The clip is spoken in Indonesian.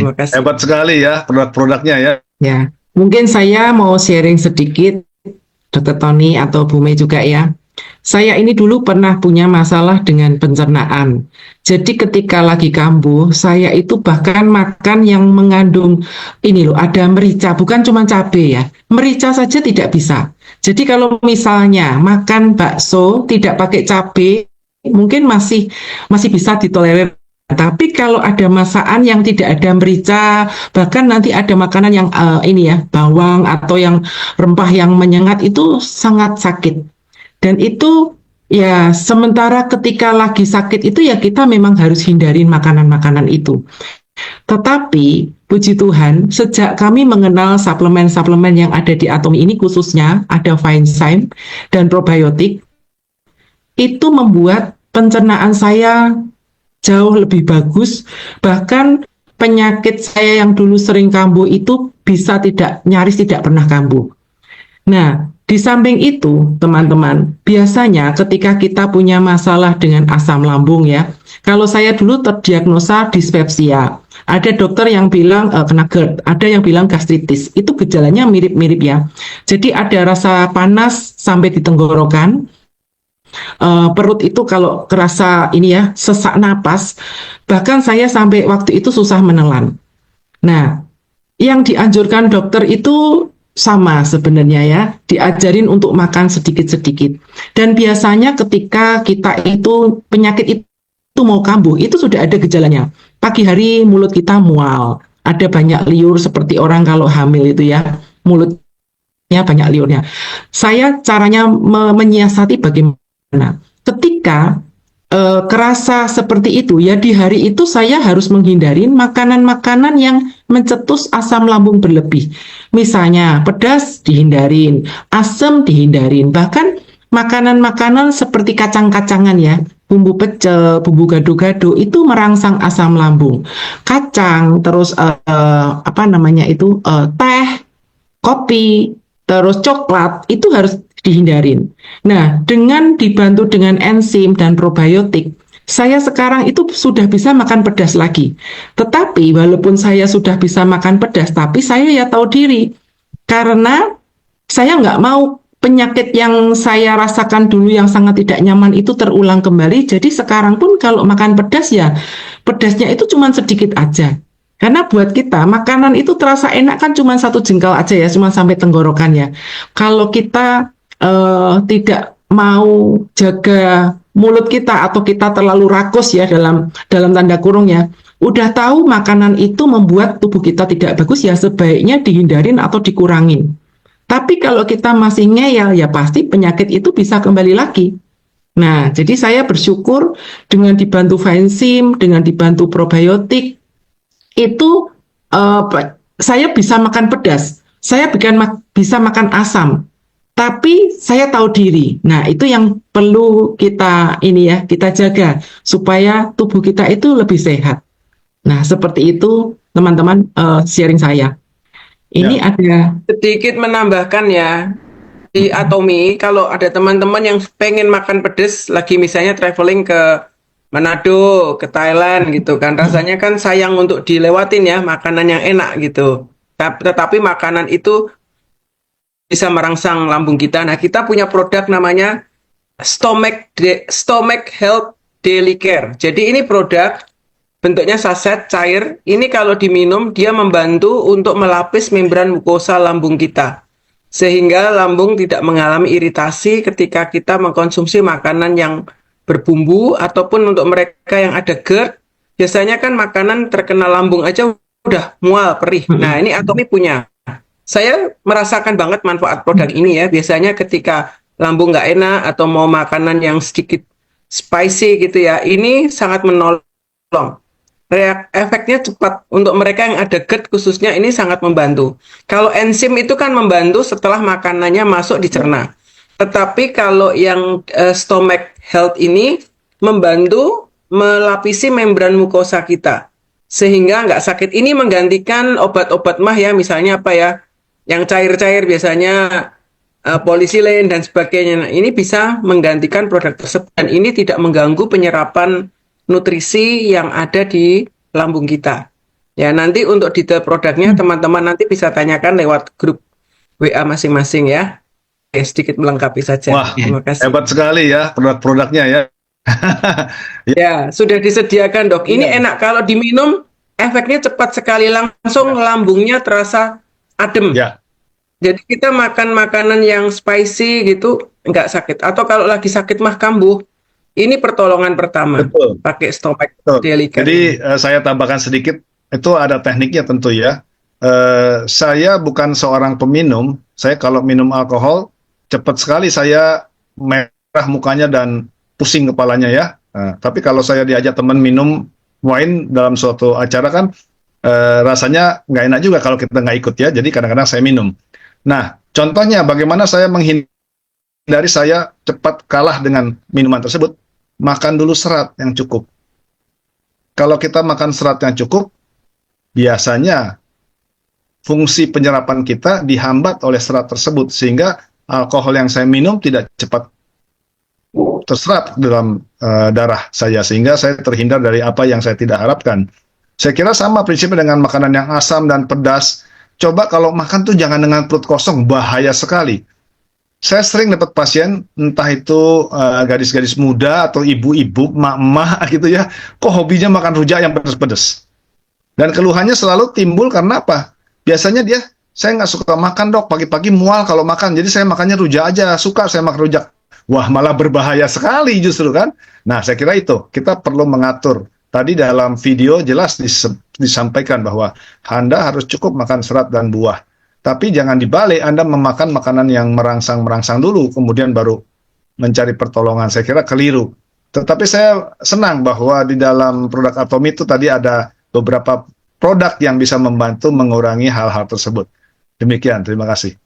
Terima kasih. Hebat sekali ya produk-produknya ya. Ya, mungkin saya mau sharing sedikit, Dokter Tony atau Bu Mei juga ya. Saya ini dulu pernah punya masalah dengan pencernaan. Jadi ketika lagi kambuh, saya itu bahkan makan yang mengandung ini loh, ada merica, bukan cuma cabai ya. Merica saja tidak bisa. Jadi kalau misalnya makan bakso tidak pakai cabai, mungkin masih bisa ditolerir. Tapi kalau ada masakan yang tidak ada merica, bahkan nanti ada makanan yang ini ya, bawang atau yang rempah yang menyengat itu sangat sakit. Dan itu ya sementara ketika lagi sakit itu ya kita memang harus hindarin makanan-makanan itu. Tetapi puji Tuhan sejak kami mengenal suplemen-suplemen yang ada di Atomi ini khususnya ada Vincime dan probiotik, itu membuat pencernaan saya jauh lebih bagus. Bahkan penyakit saya yang dulu sering kambuh itu bisa nyaris tidak pernah kambuh. Nah, di samping itu, teman-teman, biasanya ketika kita punya masalah dengan asam lambung ya, kalau saya dulu terdiagnosa dispepsia, ada dokter yang bilang kena GERD, ada yang bilang gastritis, itu gejalanya mirip-mirip ya. Jadi ada rasa panas sampai di tenggorokan, perut itu kalau kerasa ini ya, sesak napas, bahkan saya sampai waktu itu susah menelan. Nah, yang dianjurkan dokter itu sama sebenarnya ya, diajarin untuk makan sedikit-sedikit. Dan biasanya ketika kita itu penyakit itu mau kambuh, itu sudah ada gejalanya. Pagi hari mulut kita mual, ada banyak liur seperti orang kalau hamil itu ya, mulutnya banyak liurnya. Saya caranya menyiasati bagaimana. Ketika kerasa seperti itu ya di hari itu saya harus menghindarin makanan-makanan yang mencetus asam lambung berlebih. Misalnya pedas dihindarin, asam dihindarin, bahkan makanan-makanan seperti kacang-kacangan ya, bumbu pecel, bumbu gado-gado itu merangsang asam lambung. Kacang, terus apa namanya itu teh, kopi, terus coklat itu harus dihindarin. Nah, dengan dibantu dengan enzim dan probiotik, saya sekarang itu sudah bisa makan pedas lagi. Tetapi walaupun saya sudah bisa makan pedas, tapi saya ya tahu diri. Karena saya nggak mau penyakit yang saya rasakan dulu yang sangat tidak nyaman itu terulang kembali. Jadi sekarang pun kalau makan pedas ya, pedasnya itu cuma sedikit aja. Karena buat kita, makanan itu terasa enak kan cuma satu jengkal aja ya, cuma sampai tenggorokan ya. Kalau kita tidak mau jaga mulut kita atau kita terlalu rakus ya dalam tanda kurung ya, udah tahu makanan itu membuat tubuh kita tidak bagus ya sebaiknya dihindarin atau dikurangin. Tapi kalau kita masih ngeyel ya pasti penyakit itu bisa kembali lagi. Nah, jadi saya bersyukur dengan dibantu Vincime, dengan dibantu probiotik, itu saya bisa makan pedas, saya bisa makan asam. Tapi saya tahu diri. Nah, itu yang perlu kita ini ya, kita jaga supaya tubuh kita itu lebih sehat. Nah, seperti itu teman-teman sharing saya. Ini Ya. ada Sedikit menambahkan ya, di Atomi kalau ada teman-teman yang pengen makan pedas lagi misalnya traveling ke Manado, ke Thailand gitu kan, rasanya kan sayang untuk dilewatin ya makanan yang enak gitu. Tetapi makanan itu bisa merangsang lambung kita. Nah, kita punya produk namanya Stomach Health Daily Care. Jadi ini produk bentuknya saset cair. Ini kalau diminum dia membantu untuk melapis membran mukosa lambung kita. Sehingga lambung tidak mengalami iritasi ketika kita mengkonsumsi makanan yang berbumbu ataupun untuk mereka yang ada GERD, biasanya kan makanan terkena lambung aja udah mual, perih. Nah, ini Atomi punya. Saya merasakan banget manfaat produk ini ya. Biasanya ketika lambung nggak enak atau mau makanan yang sedikit spicy gitu ya, ini sangat menolong. Efeknya cepat. Untuk mereka yang ada GERD khususnya ini sangat membantu. Kalau enzim itu kan membantu setelah makanannya masuk dicerna. Tetapi kalau yang Stomach Health ini membantu melapisi membran mukosa kita. Sehingga nggak sakit. Ini menggantikan obat-obat mah ya, misalnya apa ya, yang cair-cair biasanya polisilen dan sebagainya. Nah, ini bisa menggantikan produk tersebut dan ini tidak mengganggu penyerapan nutrisi yang ada di lambung kita. Ya, nanti untuk detail produknya teman-teman nanti bisa tanyakan lewat grup WA masing-masing ya. Sedikit melengkapi saja. Wah, Terima kasih. hebat sekali ya produk-produknya ya. Ya, sudah disediakan, Dok. Ini Iya. enak kalau diminum, efeknya cepat sekali, langsung lambungnya terasa adem. Ya, Jadi kita makan makanan yang spicy gitu nggak sakit. Atau kalau lagi sakit mah kambuh, ini pertolongan pertama. betul. Pakai stomach Betul. daily care. Jadi saya tambahkan sedikit, itu ada tekniknya tentu ya. Saya bukan seorang peminum, saya kalau minum alkohol, cepat sekali saya merah mukanya dan pusing kepalanya ya. Tapi kalau saya diajak teman minum wine dalam suatu acara kan, rasanya nggak enak juga kalau kita nggak ikut ya, jadi kadang-kadang saya minum. Nah, contohnya bagaimana saya menghindari saya cepat kalah dengan minuman tersebut, makan dulu serat yang cukup. Kalau kita makan serat yang cukup, biasanya fungsi penyerapan kita dihambat oleh serat tersebut, sehingga alkohol yang saya minum tidak cepat terserap dalam darah saya, sehingga saya terhindar dari apa yang saya tidak harapkan. Saya kira sama prinsipnya dengan makanan yang asam dan pedas. Coba kalau makan tuh jangan dengan perut kosong, bahaya sekali. Saya sering dapat pasien, entah itu gadis-gadis muda atau ibu-ibu, emak-emak gitu ya, kok hobinya makan rujak yang pedas-pedas. Dan keluhannya selalu timbul karena apa? Biasanya dia, saya nggak suka makan dok, pagi-pagi mual kalau makan, jadi saya makannya rujak aja, suka saya makan rujak. Wah, malah berbahaya sekali justru kan. Nah, saya kira itu, kita perlu mengatur. Tadi dalam video jelas disampaikan bahwa Anda harus cukup makan serat dan buah. Tapi jangan dibalik, Anda memakan makanan yang merangsang-merangsang dulu, kemudian baru mencari pertolongan. Saya kira keliru. Tetapi saya senang bahwa di dalam produk Atomy itu tadi ada beberapa produk yang bisa membantu mengurangi hal-hal tersebut. Demikian, terima kasih.